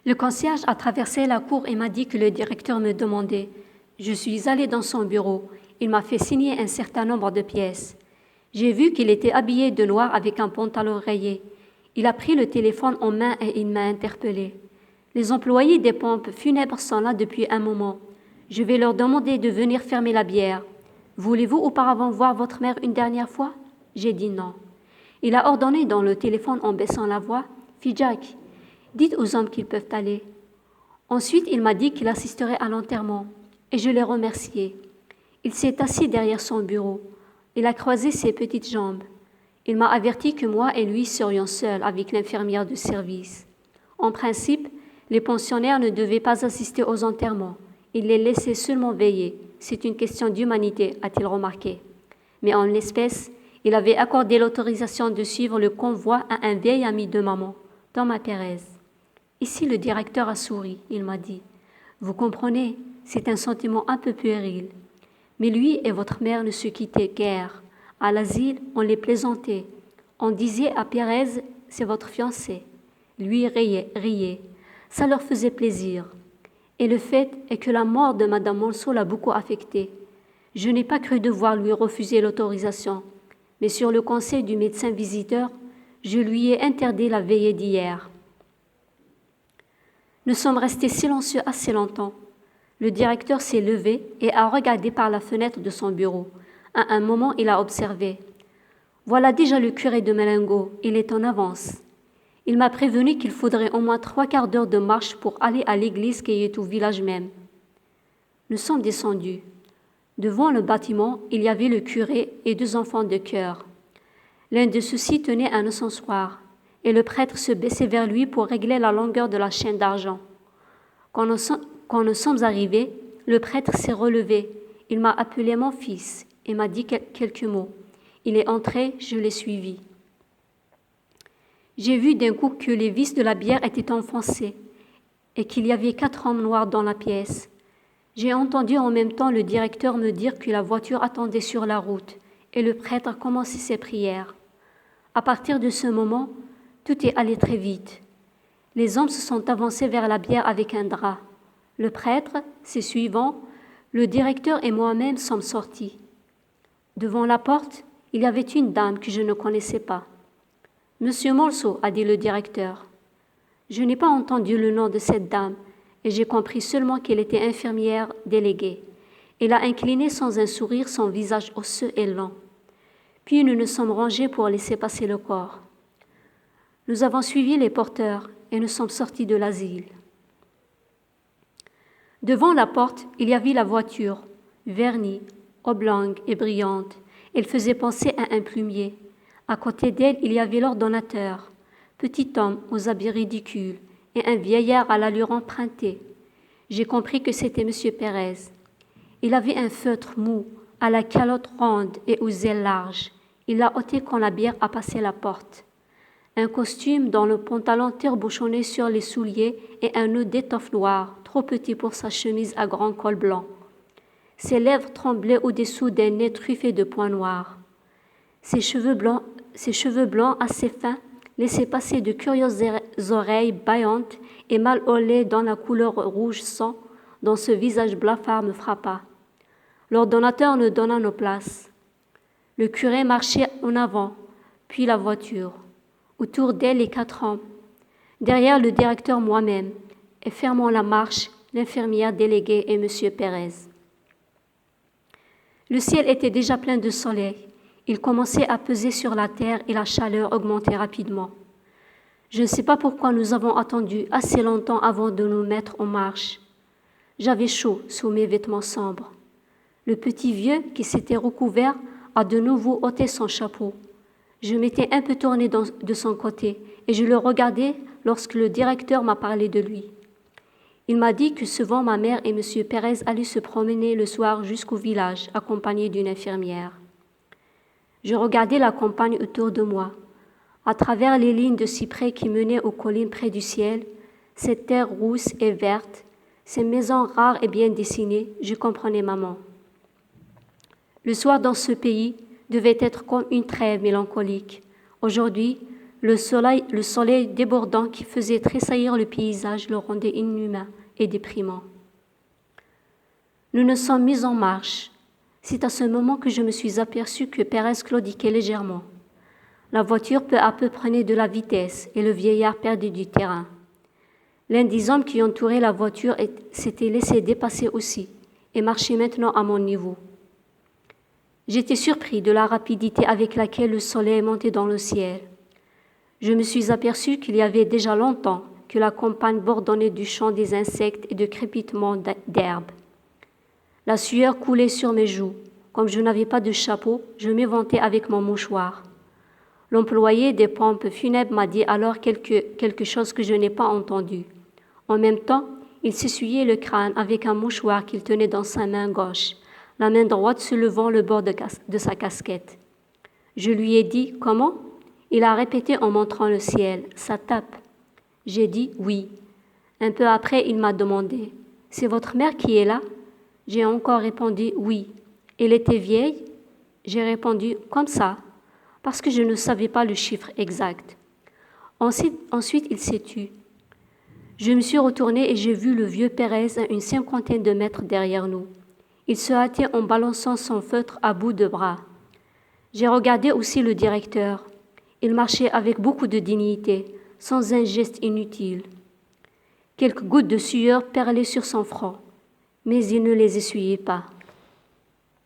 Le concierge a traversé la cour et m'a dit que le directeur me demandait. Je suis allée dans son bureau. Il m'a fait signer un certain nombre de pièces. J'ai vu qu'il était habillé de noir avec un pantalon rayé. Il a pris le téléphone en main et il m'a interpellée. Les employés des pompes funèbres sont là depuis un moment. Je vais leur demander de venir fermer la bière. Voulez-vous auparavant voir votre mère une dernière fois? J'ai dit non. Il a ordonné dans le téléphone en baissant la voix. Fidjak, dites aux hommes qu'ils peuvent aller. Ensuite, il m'a dit qu'il assisterait à l'enterrement, et je l'ai remercié. Il s'est assis derrière son bureau. Il a croisé ses petites jambes. Il m'a averti que moi et lui serions seuls avec l'infirmière de service. En principe, les pensionnaires ne devaient pas assister aux enterrements. Il les laissait seulement veiller. C'est une question d'humanité, a-t-il remarqué. Mais en l'espèce, il avait accordé l'autorisation de suivre le convoi à un vieil ami de maman, Thomas Pérez. Ici, le directeur a souri. Il m'a dit « Vous comprenez, c'est un sentiment un peu puéril. Mais lui et votre mère ne se quittaient guère. À l'asile, on les plaisantait. On disait à Pérez « C'est votre fiancé ». Lui riait. Ça leur faisait plaisir. Et le fait est que la mort de Madame Monceau l'a beaucoup affecté. Je n'ai pas cru devoir lui refuser l'autorisation, mais sur le conseil du médecin visiteur, je lui ai interdit la veillée d'hier. Nous sommes restés silencieux assez longtemps. Le directeur s'est levé et a regardé par la fenêtre de son bureau. À un moment, il a observé. « Voilà déjà le curé de Malingot, il est en avance. » Il m'a prévenu qu'il faudrait au moins 3/4 d'heure de marche pour aller à l'église qui est au village même. Nous sommes descendus. Devant le bâtiment, il y avait le curé et 2 enfants de chœur. L'un de ceux-ci tenait un encensoir, et le prêtre se baissait vers lui pour régler la longueur de la chaîne d'argent. Quand nous sommes arrivés, le prêtre s'est relevé. Il m'a appelé mon fils et m'a dit quelques mots. Il est entré, je l'ai suivi. J'ai vu d'un coup que les vis de la bière étaient enfoncées et qu'il y avait 4 hommes noirs dans la pièce. J'ai entendu en même temps le directeur me dire que la voiture attendait sur la route et le prêtre a commencé ses prières. À partir de ce moment, tout est allé très vite. Les hommes se sont avancés vers la bière avec un drap. Le prêtre, ses suivants, le directeur et moi-même sommes sortis. Devant la porte, il y avait une dame que je ne connaissais pas. « Monsieur Monceau », a dit le directeur. Je n'ai pas entendu le nom de cette dame et j'ai compris seulement qu'elle était infirmière déléguée. Elle a incliné sans un sourire son visage osseux et lent. Puis nous nous sommes rangés pour laisser passer le corps. Nous avons suivi les porteurs et nous sommes sortis de l'asile. Devant la porte, il y avait la voiture, vernie, oblongue et brillante. Elle faisait penser à un plumier. À côté d'elle, il y avait l'ordonnateur, petit homme aux habits ridicules et un vieillard à l'allure empruntée. J'ai compris que c'était M. Pérez. Il avait un feutre mou, à la calotte ronde et aux ailes larges. Il l'a ôté quand la bière a passé la porte. Un costume dont le pantalon tire-bouchonné sur les souliers et un nœud d'étoffe noire, trop petit pour sa chemise à grand col blanc. Ses lèvres tremblaient au-dessous d'un nez truffé de points noirs. Ses cheveux blancs assez fins laissaient passer de curieuses oreilles bâillantes et mal olées dans la couleur rouge sang dont ce visage blafard me frappa. L'ordonnateur nous donna nos places. Le curé marchait en avant, puis la voiture. Autour d'elle, les 4 hommes. Derrière le directeur moi-même, et fermant la marche, l'infirmière déléguée et M. Pérez. Le ciel était déjà plein de soleil. Il commençait à peser sur la terre et la chaleur augmentait rapidement. Je ne sais pas pourquoi nous avons attendu assez longtemps avant de nous mettre en marche. J'avais chaud sous mes vêtements sombres. Le petit vieux qui s'était recouvert a de nouveau ôté son chapeau. Je m'étais un peu tournée de son côté et je le regardais lorsque le directeur m'a parlé de lui. Il m'a dit que souvent ma mère et M. Pérez allaient se promener le soir jusqu'au village, accompagnés d'une infirmière. Je regardais la campagne autour de moi. À travers les lignes de cyprès qui menaient aux collines près du ciel, cette terre rousse et verte, ces maisons rares et bien dessinées, je comprenais maman. Le soir dans ce pays devait être comme une trêve mélancolique. Aujourd'hui, Le soleil débordant qui faisait tressaillir le paysage le rendait inhumain et déprimant. Nous nous sommes mis en marche. C'est à ce moment que je me suis aperçu que Pérez claudiquait légèrement. La voiture peu à peu prenait de la vitesse et le vieillard perdait du terrain. L'un des hommes qui entourait la voiture s'était laissé dépasser aussi et marchait maintenant à mon niveau. J'étais surpris de la rapidité avec laquelle le soleil montait dans le ciel. Je me suis aperçu qu'il y avait déjà longtemps que la campagne bourdonnait du chant des insectes et de crépitements d'herbes. La sueur coulait sur mes joues. Comme je n'avais pas de chapeau, je m'éventais avec mon mouchoir. L'employé des pompes funèbres m'a dit alors quelque chose que je n'ai pas entendu. En même temps, il s'essuyait le crâne avec un mouchoir qu'il tenait dans sa main gauche, la main droite soulevant le bord de sa casquette. Je lui ai dit « Comment ?» Il a répété en montrant le ciel « Ça tape ». J'ai dit « Oui ». Un peu après, il m'a demandé « C'est votre mère qui est là ?» J'ai encore répondu « Oui ». Elle était vieille ? J'ai répondu « Comme ça », parce que je ne savais pas le chiffre exact. Ensuite, il s'est tu. Je me suis retournée et j'ai vu le vieux Pérez à une 50aine de mètres derrière nous. Il se hâtait en balançant son feutre à bout de bras. J'ai regardé aussi le directeur. Il marchait avec beaucoup de dignité, sans un geste inutile. Quelques gouttes de sueur perlaient sur son front, mais il ne les essuyait pas.